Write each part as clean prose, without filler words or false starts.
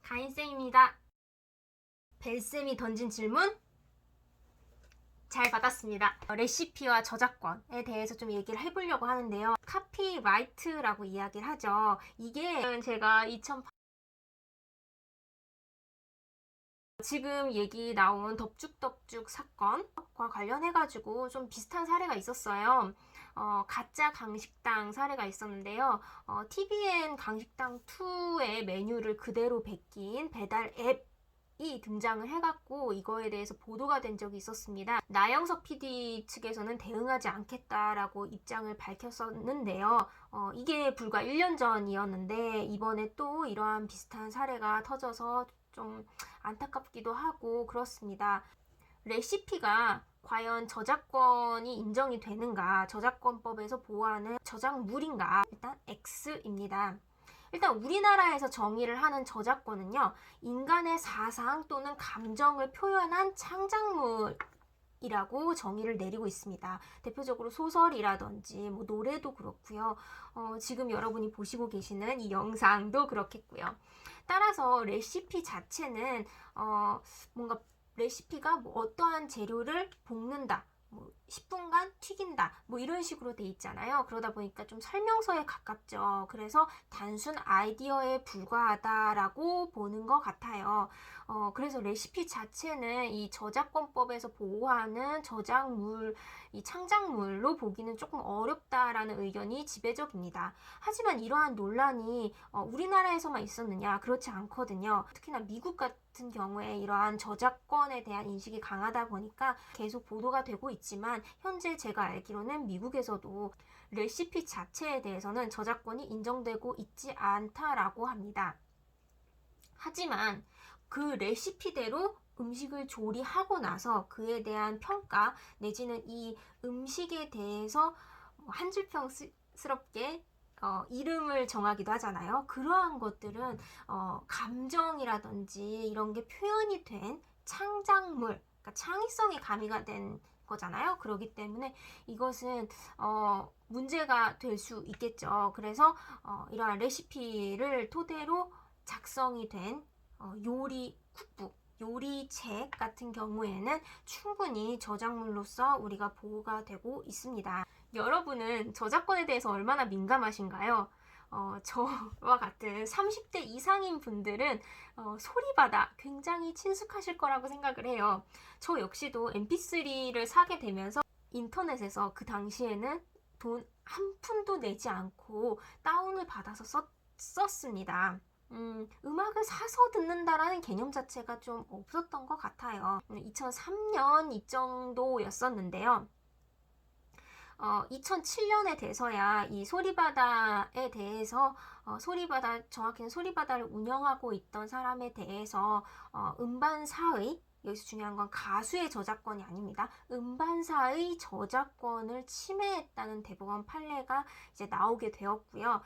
다인쌤입니다. 벨쌤이 던진 질문 잘 받았습니다. 레시피와 저작권에 대해서 좀 얘기를 해보려고 하는데요. 카피라이트라고 이야기를 하죠. 이게 제가 지금 얘기 나온 덥죽덥죽 사건과 관련해가지고 좀 비슷한 사례가 있었어요. 가짜 강식당 사례가 있었는데요. TVN 강식당 2의 메뉴를 그대로 베낀 배달 앱이 등장을 해갖고 이거에 대해서 보도가 된 적이 있었습니다. 나영석 PD 측에서는 대응하지 않겠다라고 입장을 밝혔었는데요. 이게 불과 1년 전이었는데 이번에 또 이러한 비슷한 사례가 터져서 좀 안타깝기도 하고 그렇습니다. 레시피가 과연 저작권이 인정이 되는가, 저작권법에서 보호하는 저작물인가, 일단 X입니다. 일단 우리나라에서 정의를 하는 저작권은요, 인간의 사상 또는 감정을 표현한 창작물이라고 정의를 내리고 있습니다. 대표적으로 소설이라든지 뭐 노래도 그렇고요. 지금 여러분이 보시고 계시는 이 영상도 그렇겠고요. 따라서 레시피 자체는 뭔가 레시피가 뭐 어떠한 재료를 볶는다, 뭐 10분간 튀긴다, 뭐 이런 식으로 돼 있잖아요. 그러다 보니까 좀 설명서에 가깝죠. 그래서 단순 아이디어에 불과하다라고 보는 것 같아요. 그래서 레시피 자체는 이 저작권법에서 보호하는 저작물, 이 창작물로 보기는 조금 어렵다라는 의견이 지배적입니다. 하지만 이러한 논란이 우리나라에서만 있었느냐? 그렇지 않거든요. 특히나 미국 같은 경우에 이러한 저작권에 대한 인식이 강하다 보니까 계속 보도가 되고 있지만 현재 제가 알기로는 미국에서도 레시피 자체에 대해서는 저작권이 인정되고 있지 않다라고 합니다. 하지만 그 레시피대로 음식을 조리하고 나서 그에 대한 평가 내지는 이 음식에 대해서 한줄평스럽게 이름을 정하기도 하잖아요. 그러한 것들은 감정이라든지 이런 게 표현이 된 창작물, 그러니까 창의성이 가미가 된 거잖아요. 그렇기 때문에 이것은 문제가 될 수 있겠죠. 그래서 이러한 레시피를 토대로 작성이 된 요리 쿡북, 요리책 같은 경우에는 충분히 저작물로서 우리가 보호가 되고 있습니다. 여러분은 저작권에 대해서 얼마나 민감하신가요? 저와 같은 30대 이상인 분들은 소리바다 굉장히 친숙하실 거라고 생각을 해요. 저 역시도 mp3를 사게 되면서 인터넷에서 그 당시에는 돈 한 푼도 내지 않고 다운을 받아서 썼습니다. 음악을 사서 듣는다라는 개념 자체가 좀 없었던 것 같아요. 2003년 이 정도였었는데요. 2007년에 돼서야 이 소리바다에 대해서 정확히는 소리바다를 운영하고 있던 사람에 대해서 음반사의, 여기서 중요한 건 가수의 저작권이 아닙니다. 음반사의 저작권을 침해했다는 대법원 판례가 이제 나오게 되었고요.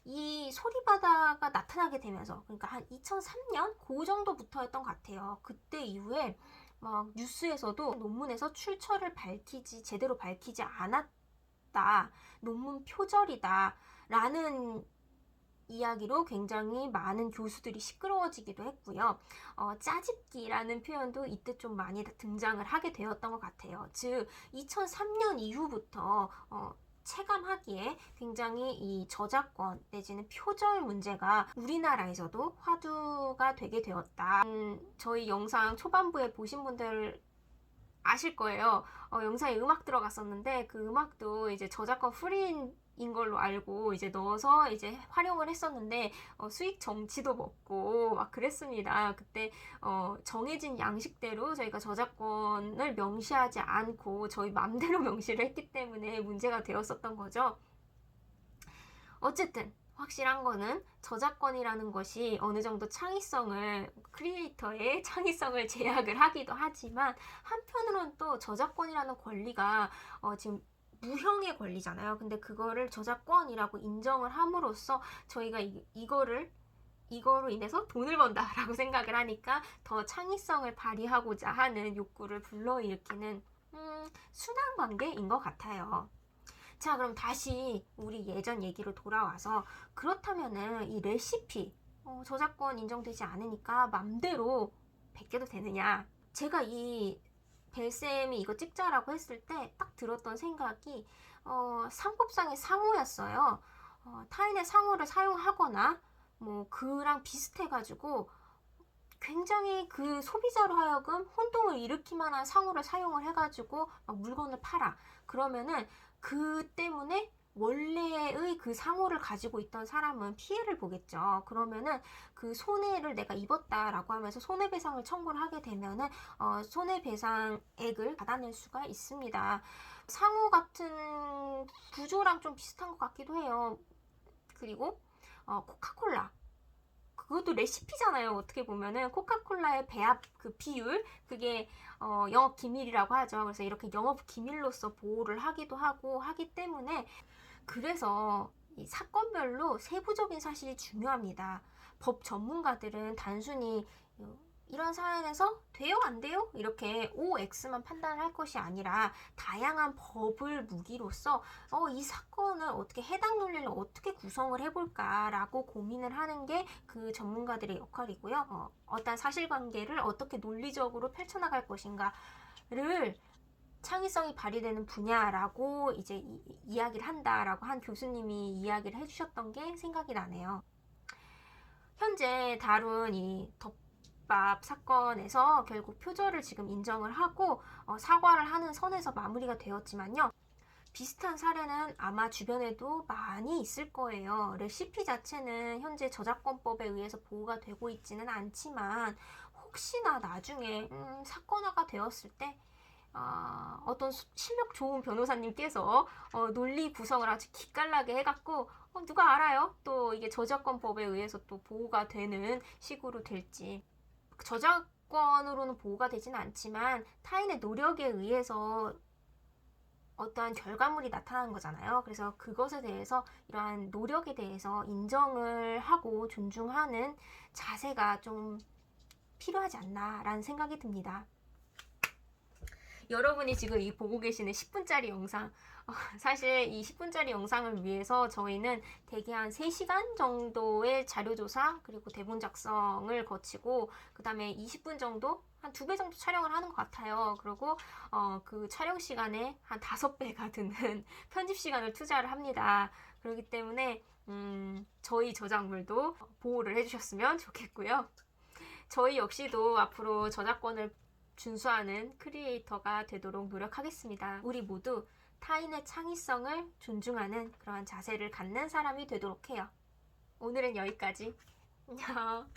이 소리바다가 나타나게 되면서, 그러니까 한 2003년 그 정도부터였던 것 같아요. 그때 이후에 막 뉴스에서도 논문에서 출처를 제대로 밝히지 않았다, 논문 표절이다 라는 이야기로 굉장히 많은 교수들이 시끄러워지기도 했고요. 짜집기라는 표현도 이때 좀 많이 등장을 하게 되었던 것 같아요. 즉 2003년 이후부터 체감하기에 굉장히 이 저작권 내지는 표절 문제가 우리나라에서도 화두가 되게 되었다. 저희 영상 초반부에 보신 분들 아실 거예요. 영상에 음악 들어갔었는데 그 음악도 이제 저작권 프리인 걸로 알고 이제 넣어서 이제 활용을 했었는데 수익 정치도 먹고 막 그랬습니다. 그때 정해진 양식대로 저희가 저작권을 명시하지 않고 저희 맘대로 명시를 했기 때문에 문제가 되었었던 거죠. 어쨌든 확실한 거는 저작권이라는 것이 어느 정도 크리에이터의 창의성을 제약을 하기도 하지만 한편으로는 또 저작권이라는 권리가 지금 무형의 권리잖아요. 근데 그거를 저작권이라고 인정을 함으로써 저희가 이거로 인해서 돈을 번다라고 생각을 하니까 더 창의성을 발휘하고자 하는 욕구를 불러일으키는 순환 관계인 것 같아요. 자, 그럼 다시 우리 예전 얘기로 돌아와서 그렇다면은 이 레시피, 저작권 인정되지 않으니까 맘대로 베껴도 되느냐. 제가 이 벨쌤이 이거 찍자라고 했을 때 딱 들었던 생각이 상법상의 상호였어요. 타인의 상호를 사용하거나 뭐 그랑 비슷해가지고 굉장히 그 소비자로 하여금 혼동을 일으킬 만한 상호를 사용을 해가지고 막 물건을 팔아. 그러면은 그 때문에 원래의 그 상호를 가지고 있던 사람은 피해를 보겠죠. 그러면은 그 손해를 내가 입었다라고 하면서 손해배상을 청구를 하게 되면은 손해배상액을 받아낼 수가 있습니다. 상호 같은 구조랑 좀 비슷한 것 같기도 해요. 그리고 코카콜라. 그것도 레시피잖아요. 어떻게 보면은 코카콜라의 배합 그 비율 그게 영업 기밀이라고 하죠. 그래서 이렇게 영업 기밀로서 보호를 하기도 하고 하기 때문에 그래서 이 사건별로 세부적인 사실이 중요합니다. 법 전문가들은 단순히 이런 사안에서 돼요 안 돼요 이렇게 OX만 판단을 할 것이 아니라 다양한 법을 무기로서 이 사건을 어떻게 해당 논리를 어떻게 구성을 해볼까라고 고민을 하는 게 그 전문가들의 역할이고요. 어떤 사실관계를 어떻게 논리적으로 펼쳐나갈 것인가를 창의성이 발휘되는 분야라고 이제 이야기를 한다라고 한 교수님이 이야기를 해주셨던 게 생각이 나네요. 현재 다룬 이 덮밥 사건에서 결국 표절을 지금 인정을 하고 사과를 하는 선에서 마무리가 되었지만요. 비슷한 사례는 아마 주변에도 많이 있을 거예요. 레시피 자체는 현재 저작권법에 의해서 보호가 되고 있지는 않지만 혹시나 나중에 사건화가 되었을 때 어떤 실력 좋은 변호사님께서 논리 구성을 아주 기깔나게 해갖고 누가 알아요? 또 이게 저작권법에 의해서 또 보호가 되는 식으로 될지. 저작권으로는 보호가 되지는 않지만 타인의 노력에 의해서 어떠한 결과물이 나타나는 거잖아요. 그래서 그것에 대해서 이러한 노력에 대해서 인정을 하고 존중하는 자세가 좀 필요하지 않나라는 생각이 듭니다. 여러분이 지금 이 보고 계시는 10분짜리 영상 사실 이 10분짜리 영상을 위해서 저희는 대개 한 3시간 정도의 자료조사 그리고 대본 작성을 거치고 그 다음에 20분 정도 한 2배 정도 촬영을 하는 것 같아요. 그리고 그 촬영 시간에 한 5배가 드는 편집 시간을 투자를 합니다. 그렇기 때문에 저희 저작물도 보호를 해주셨으면 좋겠고요. 저희 역시도 앞으로 저작권을 준수하는 크리에이터가 되도록 노력하겠습니다. 우리 모두 타인의 창의성을 존중하는 그러한 자세를 갖는 사람이 되도록 해요. 오늘은 여기까지. 안녕.